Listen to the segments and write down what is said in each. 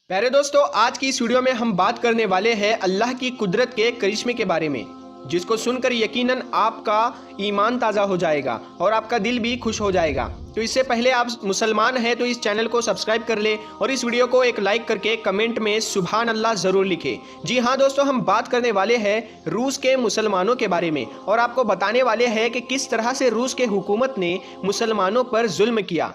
प्यारे दोस्तों, आज की इस वीडियो में हम बात करने वाले हैं अल्लाह की कुदरत के करिश्मे के बारे में, जिसको सुनकर यकीनन आपका ईमान ताज़ा हो जाएगा और आपका दिल भी खुश हो जाएगा। तो इससे पहले आप मुसलमान हैं तो इस चैनल को सब्सक्राइब कर ले और इस वीडियो को एक लाइक करके कमेंट में सुभान अल्लाह ज़रूर लिखें। जी हाँ दोस्तों, हम बात करने वाले हैं रूस के मुसलमानों के बारे में और आपको बताने वाले हैं कि किस तरह से रूस के हुकूमत ने मुसलमानों पर जुल्म किया।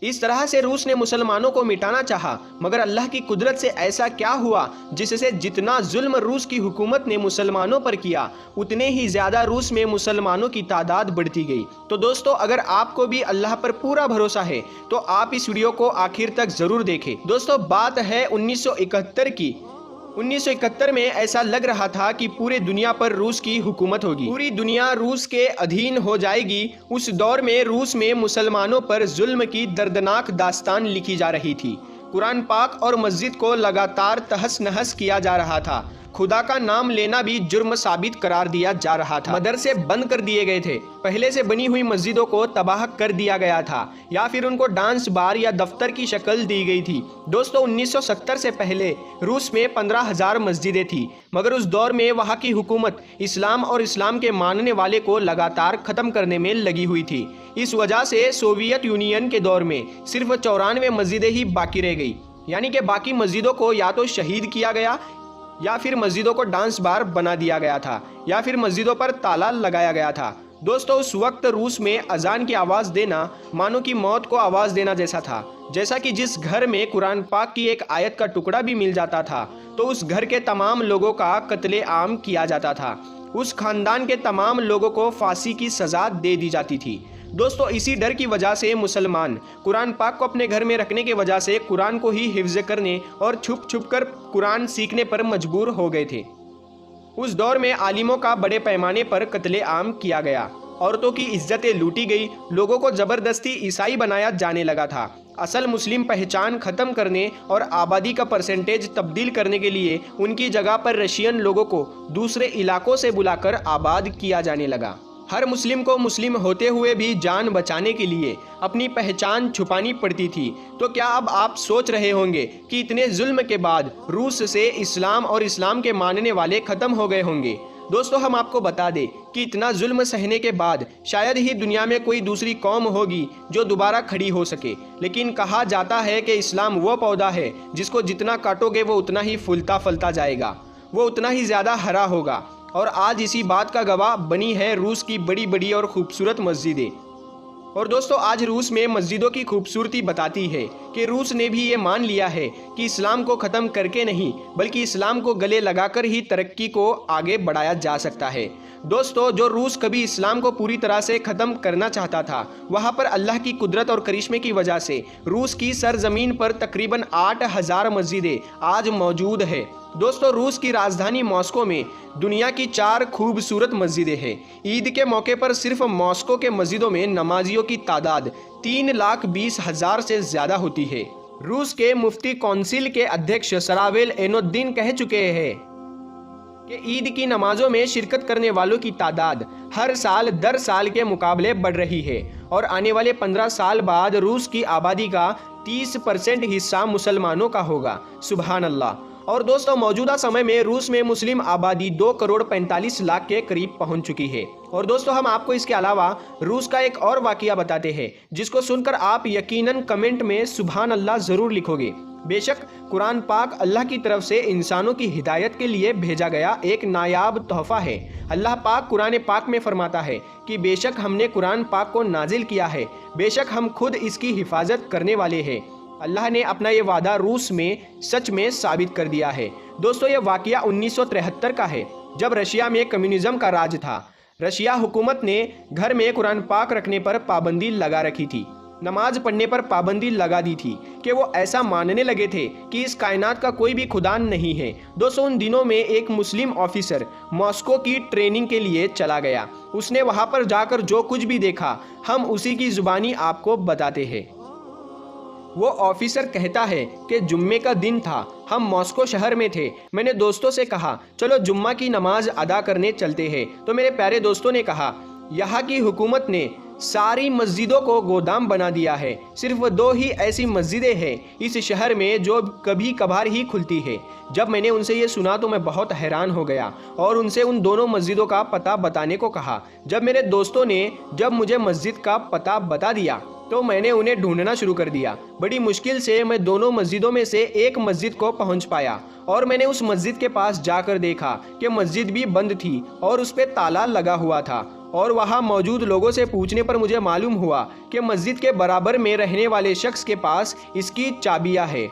इस तरह से रूस ने मुसलमानों को मिटाना चाहा, मगर अल्लाह की कुदरत से ऐसा क्या हुआ जिससे जितना जुल्म रूस की हुकूमत ने मुसलमानों पर किया उतने ही ज़्यादा रूस में मुसलमानों की तादाद बढ़ती गई। तो दोस्तों, अगर आपको भी अल्लाह पर पूरा भरोसा है तो आप इस वीडियो को आखिर तक ज़रूर देखें। दोस्तों, बात है 1971 की। 1971 में ऐसा लग रहा था कि पूरे दुनिया पर रूस की हुकूमत होगी, पूरी दुनिया रूस के अधीन हो जाएगी। उस दौर में रूस में मुसलमानों पर जुल्म की दर्दनाक दास्तान लिखी जा रही थी। कुरान पाक और मस्जिद को लगातार तहस नहस किया जा रहा था। खुदा का नाम लेना भी जुर्म साबित करार दिया जा रहा था। मदरसे बंद कर दिए गए थे, पहले से बनी हुई मस्जिदों को तबाह कर दिया गया था या फिर उनको डांस बार या दफ्तर की शक्ल दी गई थी। दोस्तों, 1970 से पहले रूस में 15,000 मस्जिदें थी, मगर उस दौर में वहाँ की हुकूमत इस्लाम और इस्लाम के मानने वाले को लगातार ख़त्म करने में लगी हुई थी। इस वजह से सोवियत यूनियन के दौर में सिर्फ 94 मस्जिदें ही बाकी रह गई, यानी कि बाकी मस्जिदों को या तो शहीद किया गया या फिर मस्जिदों को डांस बार बना दिया गया था या फिर मस्जिदों पर ताला लगाया गया था। दोस्तों, उस वक्त रूस में अजान की आवाज़ देना मानो की मौत को आवाज़ देना जैसा था। जैसा कि जिस घर में कुरान पाक की एक आयत का टुकड़ा भी मिल जाता था तो उस घर के तमाम लोगों का कत्ले आम किया जाता था, उस खानदान के तमाम लोगों को फांसी की सज़ा दे दी जाती थी। दोस्तों, इसी डर की वजह से मुसलमान कुरान पाक को अपने घर में रखने की वजह से कुरान को ही हिफ्ज़ करने और छुप छुप कर कुरान सीखने पर मजबूर हो गए थे। उस दौर में आलिमों का बड़े पैमाने पर कत्ले आम किया गया, औरतों की इज्जतें लूटी गई, लोगों को ज़बरदस्ती ईसाई बनाया जाने लगा था। असल मुस्लिम पहचान ख़त्म करने और आबादी का परसेंटेज तब्दील करने के लिए उनकी जगह पर रशियन लोगों को दूसरे इलाकों से बुलाकर आबाद किया जाने लगा। हर मुस्लिम को मुस्लिम होते हुए भी जान बचाने के लिए अपनी पहचान छुपानी पड़ती थी। तो क्या अब आप सोच रहे होंगे कि इतने जुल्म के बाद रूस से इस्लाम और इस्लाम के मानने वाले ख़त्म हो गए होंगे? दोस्तों, हम आपको बता दें कि इतना जुल्म सहने के बाद शायद ही दुनिया में कोई दूसरी कौम होगी जो दोबारा खड़ी हो सके। लेकिन कहा जाता है कि इस्लाम वो पौधा है जिसको जितना काटोगे वो उतना ही फूलता फलता जाएगा, वो उतना ही ज़्यादा हरा होगा। और आज इसी बात का गवाह बनी है रूस की बड़ी बड़ी और खूबसूरत मस्जिदें। और दोस्तों, आज रूस में मस्जिदों की खूबसूरती बताती है कि रूस ने भी ये मान लिया है कि इस्लाम को ख़त्म करके नहीं बल्कि इस्लाम को गले लगाकर ही तरक्की को आगे बढ़ाया जा सकता है। दोस्तों, जो रूस कभी इस्लाम को पूरी तरह से ख़त्म करना चाहता था, वहाँ पर अल्लाह की कुदरत और करिश्मे की वजह से रूस की सरजमीन पर तकरीबन 8,000 मस्जिदें आज मौजूद है। दोस्तों, रूस की राजधानी मॉस्को में दुनिया की 4 खूबसूरत मस्जिदें हैं। ईद के मौके पर सिर्फ मॉस्को के मस्जिदों में नमाजियों की तादाद 3,20,000 से ज़्यादा होती है। रूस के मुफ्ती कौंसिल के अध्यक्ष सरावेल एनोद्दीन कह चुके हैं कि ईद की नमाजों में शिरकत करने वालों की तादाद हर साल दर साल के मुकाबले बढ़ रही है और आने वाले 15 साल बाद रूस की आबादी का 30% हिस्सा मुसलमानों का होगा। सुभान अल्लाह। और दोस्तों, मौजूदा समय में रूस में मुस्लिम आबादी 2,45,00,000 के करीब पहुंच चुकी है। और दोस्तों, हम आपको इसके अलावा रूस का एक और वाकया बताते हैं जिसको सुनकर आप यकीनन कमेंट में सुभान अल्लाह ज़रूर लिखोगे। बेशक कुरान पाक अल्लाह की तरफ से इंसानों की हिदायत के लिए भेजा गया एक नायाब तोहफ़ा है। अल्लाह पाक कुरान पाक में फरमाता है कि बेशक हमने कुरान पाक को नाजिल किया है, बेशक हम खुद इसकी हिफाजत करने वाले हैं। अल्लाह ने अपना ये वादा रूस में सच में साबित कर दिया है। दोस्तों, ये वाकया 1973 का है, जब रशिया में कम्युनिज़्म का राज था। रशिया हुकूमत ने घर में कुरान पाक रखने पर पाबंदी लगा रखी थी, नमाज पढ़ने पर पाबंदी लगा दी थी कि वो ऐसा मानने लगे थे कि इस कायनात का कोई भी खुदा नहीं है। दोस्तों, उन दिनों में एक मुस्लिम ऑफिसर मॉस्को की ट्रेनिंग के लिए चला गया। उसने वहाँ पर जाकर जो कुछ भी देखा हम उसी की ज़ुबानी आपको बताते हैं। वो ऑफिसर कहता है कि जुम्मे का दिन था, हम मॉस्को शहर में थे। मैंने दोस्तों से कहा चलो जुम्मा की नमाज अदा करने चलते हैं। तो मेरे प्यारे दोस्तों ने कहा यहाँ की हुकूमत ने सारी मस्जिदों को गोदाम बना दिया है। सिर्फ 2 ही ऐसी मस्जिदें हैं इस शहर में जो कभी कभार ही खुलती है। जब मैंने उनसे ये सुना तो मैं बहुत हैरान हो गया और उनसे उन दोनों मस्जिदों का पता बताने को कहा। जब मेरे दोस्तों ने जब मुझे मस्जिद का पता बता दिया तो मैंने उन्हें ढूंढना शुरू कर दिया। बड़ी मुश्किल से मैं दोनों मस्जिदों में से एक मस्जिद को पहुंच पाया और मैंने उस मस्जिद के पास जाकर देखा कि मस्जिद भी बंद थी और उस पर ताला लगा हुआ था। और वहां मौजूद लोगों से पूछने पर मुझे मालूम हुआ कि मस्जिद के बराबर में रहने वाले शख्स के पास इसकी चाबियां है।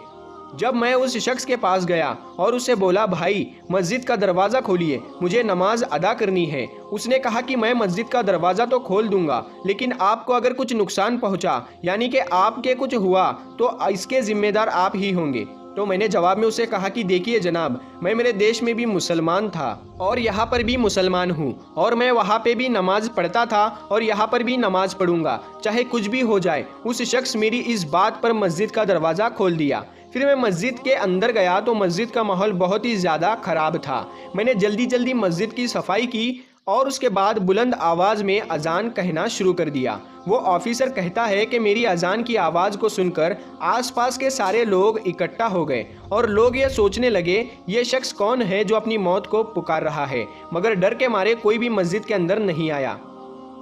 जब मैं उस शख्स के पास गया और उससे बोला, भाई मस्जिद का दरवाज़ा खोलिए, मुझे नमाज अदा करनी है। उसने कहा कि मैं मस्जिद का दरवाज़ा तो खोल दूंगा, लेकिन आपको अगर कुछ नुकसान पहुंचा यानी कि आपके कुछ हुआ तो इसके जिम्मेदार आप ही होंगे। तो मैंने जवाब में उसे कहा कि देखिए जनाब, मैं मेरे देश में भी मुसलमान था और यहाँ पर भी मुसलमान हूँ और मैं वहाँ पे भी नमाज पढ़ता था और यहाँ पर भी नमाज पढ़ूंगा, चाहे कुछ भी हो जाए। उस शख्स मेरी इस बात पर मस्जिद का दरवाज़ा खोल दिया। फिर मैं मस्जिद के अंदर गया तो मस्जिद का माहौल बहुत ही ज़्यादा ख़राब था। मैंने जल्दी जल्दी मस्जिद की सफाई की और उसके बाद बुलंद आवाज़ में अजान कहना शुरू कर दिया। वो ऑफिसर कहता है कि मेरी अजान की आवाज़ को सुनकर आसपास के सारे लोग इकट्ठा हो गए और लोग ये सोचने लगे ये शख्स कौन है जो अपनी मौत को पुकार रहा है, मगर डर के मारे कोई भी मस्जिद के अंदर नहीं आया।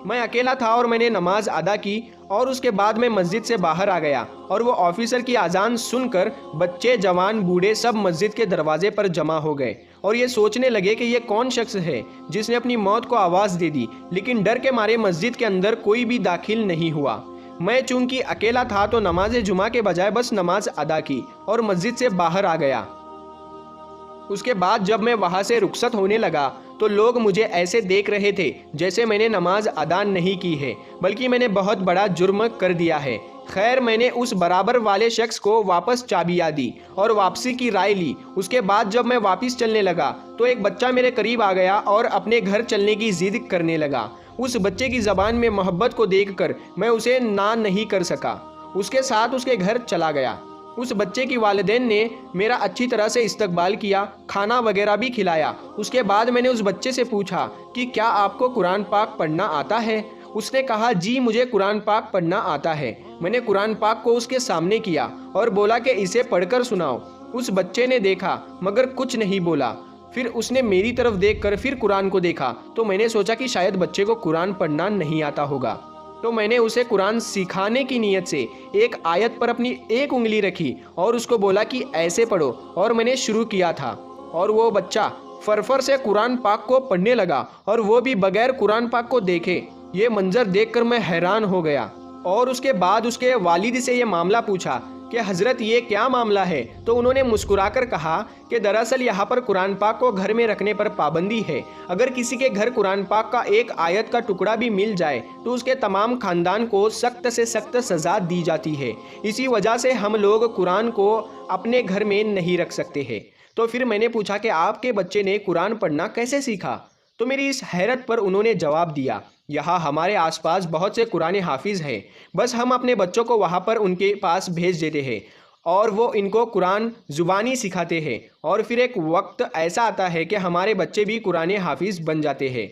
मैं अकेला था और मैंने नमाज अदा की और उसके बाद मैं मस्जिद से बाहर आ गया और वो ऑफिसर की अजान सुनकर बच्चे, जवान, बूढ़े सब मस्जिद के दरवाजे पर जमा हो गए और ये सोचने लगे कि ये कौन शख्स है जिसने अपनी मौत को आवाज़ दे दी, लेकिन डर के मारे मस्जिद के अंदर कोई भी दाखिल नहीं हुआ। मैं चूंकि अकेला था तो नमाज जुमा के बजाय बस नमाज अदा की और मस्जिद से बाहर आ गया। उसके बाद जब मैं वहाँ से रुखसत होने लगा तो लोग मुझे ऐसे देख रहे थे जैसे मैंने नमाज अदा नहीं की है, बल्कि मैंने बहुत बड़ा जुर्म कर दिया है। खैर, मैंने उस बराबर वाले शख्स को वापस चाबियाँ दी और वापसी की राय ली। उसके बाद जब मैं वापस चलने लगा तो एक बच्चा मेरे करीब आ गया और अपने घर चलने की जिद करने लगा। उस बच्चे की ज़बान में मोहब्बत को देखकर मैं उसे ना नहीं कर सका, उसके साथ उसके घर चला गया। उस बच्चे की वालिदैन ने मेरा अच्छी तरह से इस्तकबाल किया, खाना वगैरह भी खिलाया। उसके बाद मैंने उस बच्चे से पूछा कि क्या आपको कुरान पाक पढ़ना आता है? उसने कहा, जी मुझे कुरान पाक पढ़ना आता है। मैंने कुरान पाक को उसके सामने किया और बोला कि इसे पढ़कर सुनाओ। उस बच्चे ने देखा मगर कुछ नहीं बोला। फिर उसने मेरी तरफ देखकर फिर कुरान को देखा तो मैंने सोचा कि शायद बच्चे को कुरान पढ़ना नहीं आता होगा। तो मैंने उसे कुरान सिखाने की नीयत से एक आयत पर अपनी एक उंगली रखी और उसको बोला कि ऐसे पढ़ो, और मैंने शुरू किया था और वो बच्चा फरफर से कुरान पाक को पढ़ने लगा और वो भी बगैर कुरान पाक को देखे। ये मंजर देखकर मैं हैरान हो गया और उसके बाद उसके वालिद से ये मामला पूछा कि हज़रत ये क्या मामला है? तो उन्होंने मुस्कुराकर कहा कि दरअसल यहाँ पर कुरान पाक को घर में रखने पर पाबंदी है। अगर किसी के घर कुरान पाक का एक आयत का टुकड़ा भी मिल जाए तो उसके तमाम ख़ानदान को सख्त से सख्त सज़ा दी जाती है। इसी वजह से हम लोग कुरान को अपने घर में नहीं रख सकते हैं। तो फिर मैंने पूछा कि आपके बच्चे ने कुरान पढ़ना कैसे सीखा? तो मेरी इस हैरत पर उन्होंने जवाब दिया, यहाँ हमारे आसपास बहुत से कुरान हाफिज़ हैं, बस हम अपने बच्चों को वहाँ पर उनके पास भेज देते हैं और वो इनको कुरान ज़ुबानी सिखाते हैं और फिर एक वक्त ऐसा आता है कि हमारे बच्चे भी कुरान हाफिज़ बन जाते हैं।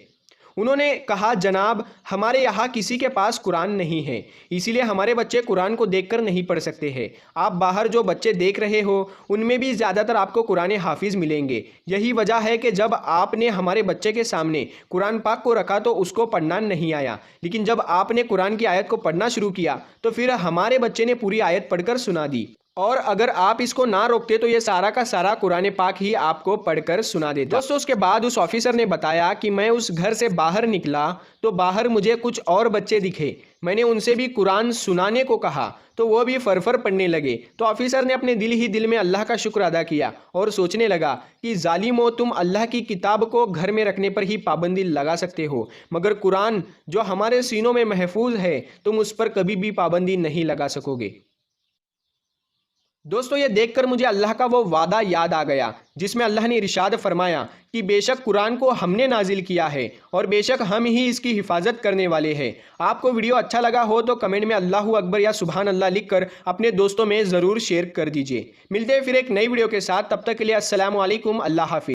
उन्होंने कहा, जनाब हमारे यहाँ किसी के पास कुरान नहीं है, इसीलिए हमारे बच्चे कुरान को देखकर नहीं पढ़ सकते हैं। आप बाहर जो बच्चे देख रहे हो उनमें भी ज़्यादातर आपको कुरान हाफिज़ मिलेंगे। यही वजह है कि जब आपने हमारे बच्चे के सामने कुरान पाक को रखा तो उसको पढ़ना नहीं आया, लेकिन जब आपने कुरान की आयत को पढ़ना शुरू किया तो फिर हमारे बच्चे ने पूरी आयत पढ़कर सुना दी, और अगर आप इसको ना रोकते तो ये सारा का सारा कुरान पाक ही आपको पढ़कर सुना देता। दोस्तों, उसके बाद उस ऑफिसर ने बताया कि मैं उस घर से बाहर निकला तो बाहर मुझे कुछ और बच्चे दिखे। मैंने उनसे भी कुरान सुनाने को कहा तो वो भी फरफर पढ़ने लगे। तो ऑफिसर ने अपने दिल ही दिल में अल्लाह का शुक्र अदा किया और सोचने लगा कि जालिमो, तुम अल्लाह की किताब को घर में रखने पर ही पाबंदी लगा सकते हो, मगर कुरान जो हमारे सीनों में महफूज है तुम उस पर कभी भी पाबंदी नहीं लगा सकोगे। दोस्तों, ये देखकर मुझे अल्लाह का वो वादा याद आ गया जिसमें अल्लाह ने इरशाद फरमाया कि बेशक कुरान को हमने नाजिल किया है और बेशक हम ही इसकी हिफाजत करने वाले हैं। आपको वीडियो अच्छा लगा हो तो कमेंट में अल्लाहू अकबर या सुभान अल्लाह लिखकर अपने दोस्तों में ज़रूर शेयर कर दीजिए। मिलते हैं फिर एक नई वीडियो के साथ, तब तक के लिए अस्सलामु अलैकुम, अल्लाह हाफिज़।